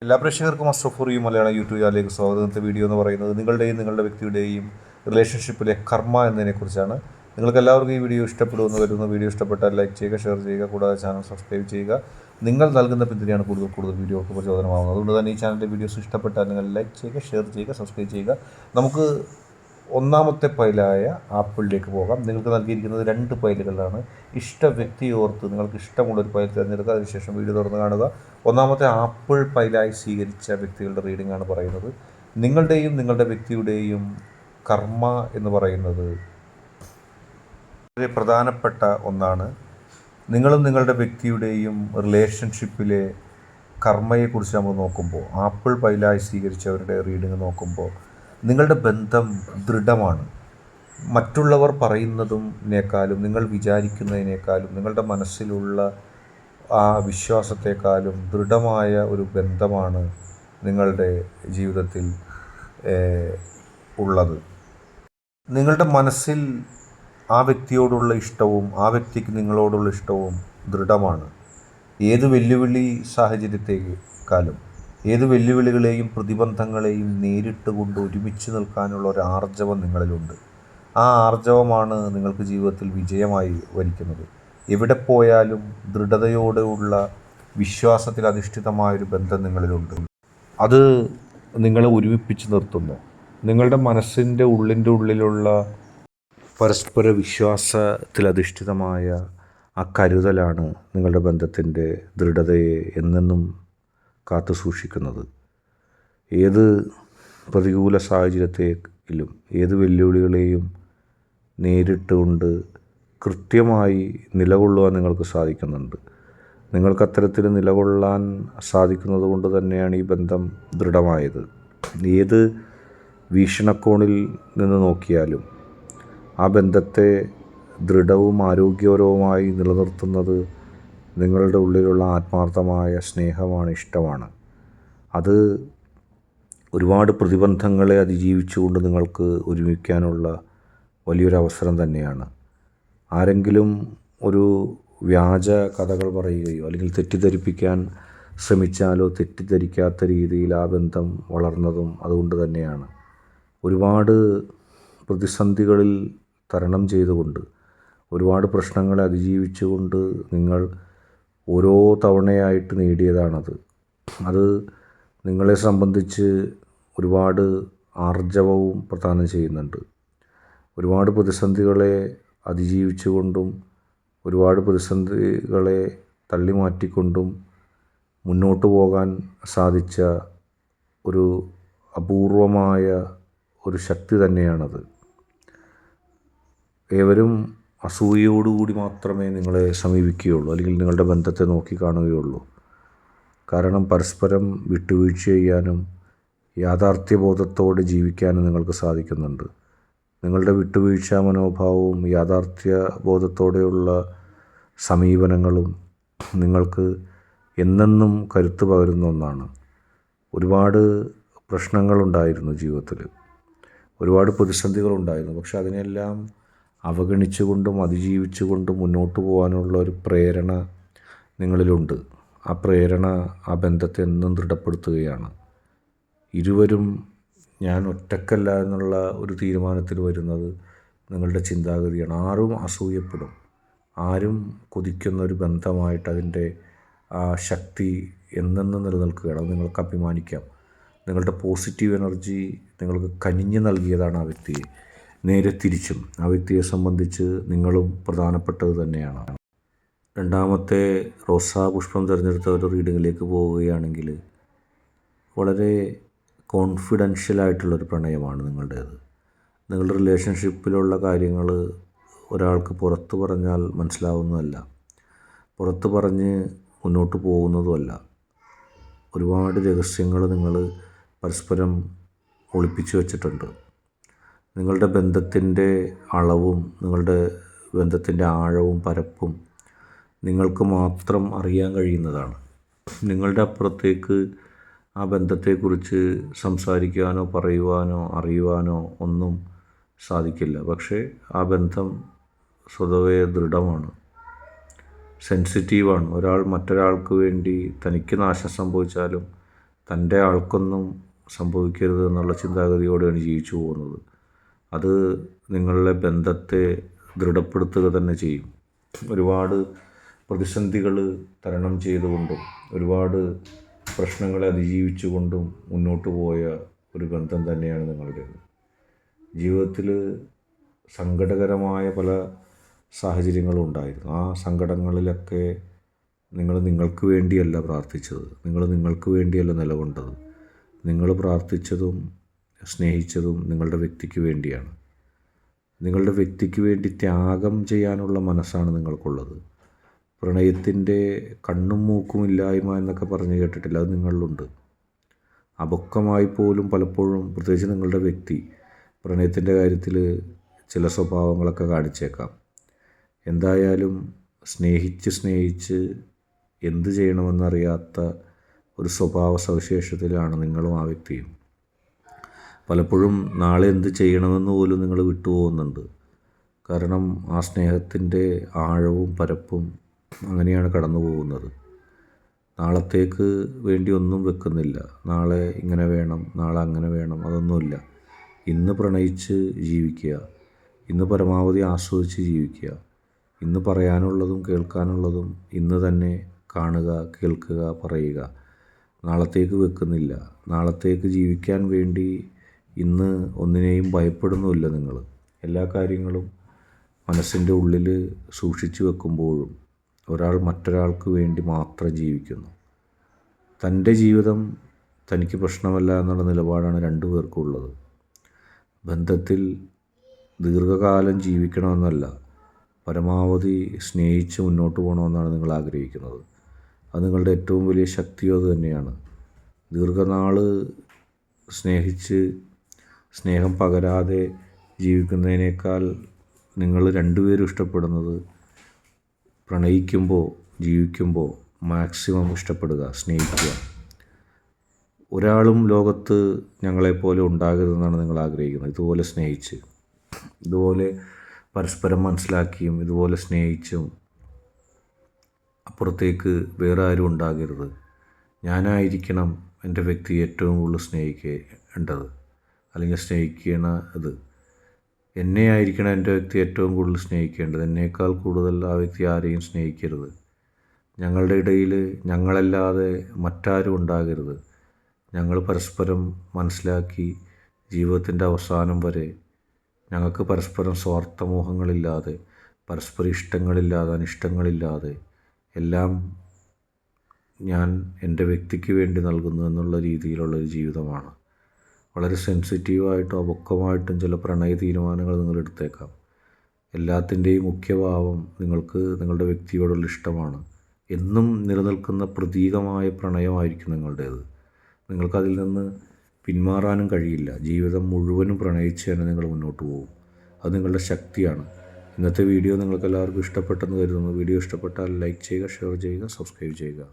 എല്ലാ പ്രേക്ഷകർക്കും അസ്ട്രോഫോറിയും മലയാളം യൂട്യൂബ് ചാനലിലേക്ക് സ്വാഗതം. ഇന്നത്തെ വീഡിയോ എന്ന് പറയുന്നത് നിങ്ങളുടെ വ്യക്തിയുടെയും റിലേഷൻഷിപ്പിലെ കർമ്മ എന്നതിനെക്കുറിച്ചാണ്. നിങ്ങൾക്ക് എല്ലാവർക്കും ഈ വീഡിയോ ഇഷ്ടപ്പെടുമെന്ന് വരുന്ന വീഡിയോ ഇഷ്ടപ്പെട്ടാൽ ലൈക്ക് ചെയ്യുക, ഷെയർ ചെയ്യുക, കൂടാതെ ചാനൽ സബ്സ്ക്രൈബ് ചെയ്യുക. നിങ്ങൾ നൽകുന്ന പിന്തുണയാണ് കൂടുതൽ വീഡിയോകൾക്ക് പ്രചോദനമാകുന്നത്. അതുകൊണ്ട് തന്നെ ഈ ചാനലിൻ്റെ വീഡിയോസ് ഇഷ്ടപ്പെട്ടാൽ നിങ്ങൾ ലൈക്ക് ചെയ്യുക, ഷെയർ ചെയ്യുക, സബ്സ്ക്രൈബ് ചെയ്യുക. നമുക്ക് ഒന്നാമത്തെ പൈലായ ആപ്പിളിലേക്ക് പോകാം. നിങ്ങൾക്ക് നൽകിയിരിക്കുന്നത് 2 പൈലുകളാണ്. ഇഷ്ട വ്യക്തിയെ ഓർത്ത് നിങ്ങൾക്ക് ഇഷ്ടമുള്ളൊരു പൈൽ തിരഞ്ഞെടുക്കുക. അതിനുശേഷം വീഡിയോ തുറന്ന് കാണുക. ഒന്നാമത്തെ ആപ്പിൾ പൈലായി സ്വീകരിച്ച വ്യക്തികളുടെ റീഡിംഗ് ആണ് പറയുന്നത്. നിങ്ങളുടെ വ്യക്തിയുടെയും കർമ്മ എന്ന് പറയുന്നത് വളരെ പ്രധാനപ്പെട്ട ഒന്നാണ്. നിങ്ങളുടെ വ്യക്തിയുടെയും റിലേഷൻഷിപ്പിലെ കർമ്മയെക്കുറിച്ച് നമ്മൾ നോക്കുമ്പോൾ, ആപ്പിൾ പൈലായി സ്വീകരിച്ചവരുടെ റീഡിംഗ് നോക്കുമ്പോൾ നിങ്ങളുടെ ബന്ധം ദൃഢമാണ്. മറ്റുള്ളവർ പറയുന്നതിനേക്കാളും, നിങ്ങൾ വിചാരിക്കുന്നതിനേക്കാളും, നിങ്ങളുടെ മനസ്സിലുള്ള ആ വിശ്വാസത്തെക്കാളും ദൃഢമായ ഒരു ബന്ധമാണ് നിങ്ങളുടെ ജീവിതത്തിൽ ഉള്ളത്. നിങ്ങളുടെ മനസ്സിൽ ആ വ്യക്തിയോടുള്ള ഇഷ്ടവും ആ വ്യക്തിക്ക് നിങ്ങളോടുള്ള ഇഷ്ടവും ദൃഢമാണ്. ഏത് വെല്ലുവിളി സാഹചര്യത്തെക്കാളും, ഏത് വെല്ലുവിളികളെയും പ്രതിബന്ധങ്ങളെയും നേരിട്ട് കൊണ്ട് ഒരുമിച്ച് നിൽക്കാനുള്ള ഒരു ആർജവം നിങ്ങളിലുണ്ട്. ആ ആർജവമാണ് നിങ്ങൾക്ക് ജീവിതത്തിൽ വിജയമായി വരിക്കുന്നത്. എവിടെ പോയാലും ദൃഢതയോടെയുള്ള വിശ്വാസത്തിൽ അധിഷ്ഠിതമായൊരു ബന്ധം നിങ്ങളിലുണ്ട്. അത് നിങ്ങളെ ഒരുമിപ്പിച്ച് നിർത്തുന്നു. നിങ്ങളുടെ മനസ്സിൻ്റെ ഉള്ളിലുള്ള പരസ്പര വിശ്വാസത്തിൽ അധിഷ്ഠിതമായ ആ കരുതലാണ് നിങ്ങളുടെ ബന്ധത്തിൻ്റെ ദൃഢതയെ എന്നെന്നും കാത്തു സൂക്ഷിക്കുന്നത്. ഏത് പ്രതികൂല സാഹചര്യത്തിലും ഏത് വെല്ലുവിളികളെയും നേരിട്ടുകൊണ്ട് കൃത്യമായി നിലകൊള്ളുവാൻ നിങ്ങൾക്ക് സാധിക്കുന്നുണ്ട്. നിങ്ങൾക്കത്തരത്തിൽ നിലകൊള്ളാൻ സാധിക്കുന്നത് കൊണ്ട് തന്നെയാണ് ഈ ബന്ധം ദൃഢമായത്. ഏത് വീക്ഷണകോണിൽ നിന്ന് നോക്കിയാലും ആ ബന്ധത്തെ ദൃഢവും ആരോഗ്യപരവുമായി നിലനിർത്തുന്നത് നിങ്ങളുടെ ഉള്ളിലുള്ള ആത്മാർത്ഥമായ സ്നേഹമാണ്, ഇഷ്ടമാണ്. അത് ഒരുപാട് പ്രതിബന്ധങ്ങളെ അതിജീവിച്ചുകൊണ്ട് നിങ്ങൾക്ക് ഒരുമിക്കാനുള്ള വലിയൊരു അവസരം തന്നെയാണ്. ആരെങ്കിലും ഒരു വ്യാജ കഥകൾ പറയുകയോ അല്ലെങ്കിൽ തെറ്റിദ്ധരിപ്പിക്കാൻ ശ്രമിച്ചാലോ തെറ്റിദ്ധരിക്കാത്ത രീതിയിൽ ആ ബന്ധം വളർന്നതും അതുകൊണ്ട് തന്നെയാണ്. ഒരുപാട് പ്രതിസന്ധികളിൽ തരണം ചെയ്തുകൊണ്ട്, ഒരുപാട് പ്രശ്നങ്ങളെ അതിജീവിച്ചുകൊണ്ട് നിങ്ങൾ ഓരോ തവണയായിട്ട് നേടിയതാണത്. അത് നിങ്ങളെ സംബന്ധിച്ച് ഒരുപാട് ആർജവവും പ്രദാനം ചെയ്യുന്നുണ്ട്. ഒരുപാട് പ്രതിസന്ധികളെ അതിജീവിച്ചുകൊണ്ടും ഒരുപാട് പ്രതിസന്ധികളെ തള്ളിമാറ്റിക്കൊണ്ടും മുന്നോട്ട് പോകാൻ സാധിച്ച ഒരു അപൂർവമായ ഒരു ശക്തി തന്നെയാണത്. ഏവരും അസൂയയോടുകൂടി മാത്രമേ നിങ്ങളെ സമീപിക്കുകയുള്ളൂ, അല്ലെങ്കിൽ നിങ്ങളുടെ ബന്ധത്തെ നോക്കിക്കാണുകയുള്ളൂ. കാരണം പരസ്പരം വിട്ടുവീഴ്ച ചെയ്യാനും യാഥാർത്ഥ്യബോധത്തോടെ ജീവിക്കാനും നിങ്ങൾക്ക് സാധിക്കുന്നുണ്ട്. നിങ്ങളുടെ വിട്ടുവീഴ്ച മനോഭാവവും യാഥാർത്ഥ്യബോധത്തോടെയുള്ള സമീപനങ്ങളും നിങ്ങൾക്ക് എന്നെന്നും കരുത്ത് പകരുന്ന ഒന്നാണ്. ഒരുപാട് പ്രശ്നങ്ങളുണ്ടായിരുന്നു ജീവിതത്തിൽ, ഒരുപാട് പ്രതിസന്ധികളുണ്ടായിരുന്നു. പക്ഷെ അതിനെല്ലാം അവഗണിച്ചുകൊണ്ടും അതിജീവിച്ചുകൊണ്ടും മുന്നോട്ട് പോകാനുള്ള ഒരു പ്രേരണ നിങ്ങളിലുണ്ട്. ആ പ്രേരണ ആ ബന്ധത്തെ എന്നും ദൃഢപ്പെടുത്തുകയാണ്. ഇരുവരും ഞാൻ ഒറ്റക്കല്ല എന്നുള്ള ഒരു തീരുമാനത്തിൽ വരുന്നത് നിങ്ങളുടെ ചിന്താഗതിയാണ്. ആരും അസൂയപ്പെടും, ആരും കൊതിക്കുന്ന ഒരു ബന്ധമായിട്ട് അതിൻ്റെ ആ ശക്തി എന്നെന്നും നിലനിൽക്കുകയാണ്. അത് നിങ്ങൾക്ക് അഭിമാനിക്കാം. നിങ്ങളുടെ പോസിറ്റീവ് എനർജി നിങ്ങൾക്ക് കനിഞ്ഞ് നൽകിയതാണ് ആ വ്യക്തിയെ. നേരെ തിരിച്ചും ആ വ്യക്തിയെ സംബന്ധിച്ച് നിങ്ങളും പ്രധാനപ്പെട്ടത് തന്നെയാണ്. രണ്ടാമത്തെ റോസാ പുഷ്പം തിരഞ്ഞെടുത്ത ഒരു റീഡിങ്ങിലേക്ക് പോവുകയാണെങ്കിൽ, വളരെ കോൺഫിഡൻഷ്യലായിട്ടുള്ളൊരു പ്രണയമാണ് നിങ്ങളുടേത്. നിങ്ങളുടെ റിലേഷൻഷിപ്പിലുള്ള കാര്യങ്ങൾ ഒരാൾക്ക് പുറത്ത് പറഞ്ഞാൽ മനസ്സിലാവുന്നതല്ല, പുറത്ത് പറഞ്ഞ് മുന്നോട്ട് പോകുന്നതുമല്ല. ഒരുപാട് രഹസ്യങ്ങൾ നിങ്ങൾ പരസ്പരം ഒളിപ്പിച്ചു വച്ചിട്ടുണ്ട്. നിങ്ങളുടെ ബന്ധത്തിൻ്റെ അളവും നിങ്ങളുടെ ബന്ധത്തിൻ്റെ ആഴവും പരപ്പും നിങ്ങൾക്ക് മാത്രം അറിയാൻ കഴിയുന്നതാണ്. നിങ്ങളുടെ അപ്പുറത്തേക്ക് ആ ബന്ധത്തെക്കുറിച്ച് സംസാരിക്കാനോ പറയുവാനോ അറിയുവാനോ ഒന്നും സാധിക്കില്ല. പക്ഷേ ആ ബന്ധം സ്വതവേ ദൃഢമാണ്, സെൻസിറ്റീവാണ്. ഒരാൾ മറ്റൊരാൾക്ക് വേണ്ടി തനിക്ക് നാശം സംഭവിച്ചാലും തൻ്റെ ആൾക്കൊന്നും സംഭവിക്കരുത് എന്നുള്ള ചിന്താഗതിയോടെയാണ് ജീവിച്ചു പോകുന്നത്. അത് നിങ്ങളുടെ ബന്ധത്തെ ദൃഢപ്പെടുത്തുക തന്നെ ചെയ്യും. ഒരുപാട് പ്രതിസന്ധികൾ തരണം ചെയ്തുകൊണ്ടും ഒരുപാട് പ്രശ്നങ്ങളെ അതിജീവിച്ചുകൊണ്ടും മുന്നോട്ട് പോയ ഒരു ബന്ധം തന്നെയാണ് നിങ്ങളുടേത്. ജീവിതത്തിൽ സങ്കടകരമായ പല സാഹചര്യങ്ങളും ഉണ്ടായിരുന്നു. ആ സങ്കടങ്ങളിലൊക്കെ നിങ്ങൾക്ക് വേണ്ടിയല്ല പ്രാർത്ഥിച്ചത്, നിങ്ങൾക്ക് വേണ്ടിയല്ല നിലകൊണ്ടത്. നിങ്ങൾ പ്രാർത്ഥിച്ചതും സ്നേഹിച്ചതും നിങ്ങളുടെ വ്യക്തിക്ക് വേണ്ടിയാണ്. നിങ്ങളുടെ വ്യക്തിക്ക് വേണ്ടി ത്യാഗം ചെയ്യാനുള്ള മനസ്സാണ് നിങ്ങൾക്കുള്ളത്. പ്രണയത്തിൻ്റെ കണ്ണും മൂക്കും ഇല്ലായ്മ എന്നൊക്കെ പറഞ്ഞ് കേട്ടിട്ടില്ല, അത് നിങ്ങളിലുണ്ട്. അപക്വമായി പോലും പലപ്പോഴും, പ്രത്യേകിച്ച് നിങ്ങളുടെ വ്യക്തി, പ്രണയത്തിൻ്റെ കാര്യത്തിൽ ചില സ്വഭാവങ്ങളൊക്കെ കാണിച്ചേക്കാം. എന്തായാലും സ്നേഹിച്ച് എന്ത് ചെയ്യണമെന്നറിയാത്ത ഒരു സ്വഭാവ സവിശേഷതയിലാണ് നിങ്ങളും ആ വ്യക്തിയും. പലപ്പോഴും നാളെ എന്ത് ചെയ്യണമെന്ന് പോലും നിങ്ങൾ വിട്ടുപോകുന്നുണ്ട്. കാരണം ആ സ്നേഹത്തിൻ്റെ ആഴവും പരപ്പും അങ്ങനെയാണ് കടന്നു പോകുന്നത്. നാളത്തേക്ക് വേണ്ടി ഒന്നും വെക്കുന്നില്ല. നാളെ ഇങ്ങനെ വേണം, നാളെ അങ്ങനെ വേണം, അതൊന്നുമില്ല. ഇന്ന് പ്രണയിച്ച് ജീവിക്കുക, ഇന്ന് പരമാവധി ആസ്വദിച്ച് ജീവിക്കുക. ഇന്ന് പറയാനുള്ളതും കേൾക്കാനുള്ളതും ഇന്ന് തന്നെ കാണുക, കേൾക്കുക, പറയുക. നാളത്തേക്ക് വെക്കുന്നില്ല. നാളത്തേക്ക് ജീവിക്കാൻ വേണ്ടി ഇന്ന് ഒന്നിനെയും ഭയപ്പെടുന്നുമില്ല നിങ്ങൾ. എല്ലാ കാര്യങ്ങളും മനസ്സിൻ്റെ ഉള്ളിൽ സൂക്ഷിച്ചു വെക്കുമ്പോഴും ഒരാൾ മറ്റൊരാൾക്ക് വേണ്ടി മാത്രം ജീവിക്കുന്നു. തൻ്റെ ജീവിതം തനിക്ക് പ്രശ്നമല്ല എന്നുള്ള നിലപാടാണ് രണ്ടു പേർക്കും ഉള്ളത്. ബന്ധത്തിൽ ദീർഘകാലം ജീവിക്കണമെന്നല്ല, പരമാവധി സ്നേഹിച്ച് മുന്നോട്ട് പോകണമെന്നാണ് നിങ്ങൾ ആഗ്രഹിക്കുന്നത്. അത് നിങ്ങളുടെ ഏറ്റവും വലിയ ശക്തിയും അത് തന്നെയാണ്. ദീർഘനാൾ സ്നേഹിച്ച് സ്നേഹം പകരാതെ ജീവിക്കുന്നതിനേക്കാൾ നിങ്ങൾ രണ്ടുപേരും ഇഷ്ടപ്പെടുന്നത് പ്രണയിക്കുമ്പോൾ, ജീവിക്കുമ്പോൾ മാക്സിമം ഇഷ്ടപ്പെടുക, സ്നേഹിക്കുക. ഒരാളും ലോകത്ത് ഞങ്ങളെപ്പോലെ ഉണ്ടാകരുതെന്നാണ് നിങ്ങൾ ആഗ്രഹിക്കുന്നത്. ഇതുപോലെ സ്നേഹിച്ച്, ഇതുപോലെ പരസ്പരം മനസ്സിലാക്കിയും ഇതുപോലെ സ്നേഹിച്ചും അപ്പുറത്തേക്ക് വേറെ ആരും ഉണ്ടാകരുത്. ഞാനായിരിക്കണം എൻ്റെ വ്യക്തിയെ ഏറ്റവും കൂടുതൽ സ്നേഹിക്കേണ്ടത്, അല്ലെങ്കിൽ സ്നേഹിക്കണത്. എന്നെ ആയിരിക്കണം എൻ്റെ വ്യക്തി ഏറ്റവും കൂടുതൽ സ്നേഹിക്കേണ്ടത്. എന്നേക്കാൾ കൂടുതൽ ആ വ്യക്തി ആരെയും സ്നേഹിക്കരുത്. ഞങ്ങളുടെ ഇടയിൽ ഞങ്ങളല്ലാതെ മറ്റാരും ഉണ്ടാകരുത്. ഞങ്ങൾ പരസ്പരം മനസ്സിലാക്കി ജീവിതത്തിൻ്റെ അവസാനം വരെ ഞങ്ങൾക്ക് പരസ്പരം സ്വാർത്ഥമോഹങ്ങളില്ലാതെ, പരസ്പരം ഇഷ്ടങ്ങളില്ലാതെ, അനിഷ്ടങ്ങളില്ലാതെ എല്ലാം ഞാൻ എൻ്റെ വ്യക്തിക്ക് വേണ്ടി നൽകുന്നു എന്നുള്ള രീതിയിലുള്ളൊരു ജീവിതമാണ്. വളരെ സെൻസിറ്റീവായിട്ടും അപക്വമായിട്ടും ചില പ്രണയ തീരുമാനങ്ങൾ നിങ്ങൾ എടുത്തേക്കാം. എല്ലാത്തിൻ്റെയും മുഖ്യഭാവം നിങ്ങൾക്ക് നിങ്ങളുടെ വ്യക്തിയോടുള്ള ഇഷ്ടമാണ്. എന്നും നിലനിൽക്കുന്ന പ്രതീകമായ പ്രണയമായിരിക്കും നിങ്ങളുടേത്. നിങ്ങൾക്കതിൽ നിന്ന് പിന്മാറാനും കഴിയില്ല. ജീവിതം മുഴുവനും പ്രണയിച്ച് തന്നെ നിങ്ങൾ മുന്നോട്ട് പോകും. അത് നിങ്ങളുടെ ശക്തിയാണ്. ഇന്നത്തെ വീഡിയോ നിങ്ങൾക്ക് എല്ലാവർക്കും ഇഷ്ടപ്പെട്ടെന്ന് കരുതുന്നു. വീഡിയോ ഇഷ്ടപ്പെട്ടാൽ ലൈക്ക് ചെയ്യുക, ഷെയർ ചെയ്യുക, സബ്സ്ക്രൈബ് ചെയ്യുക.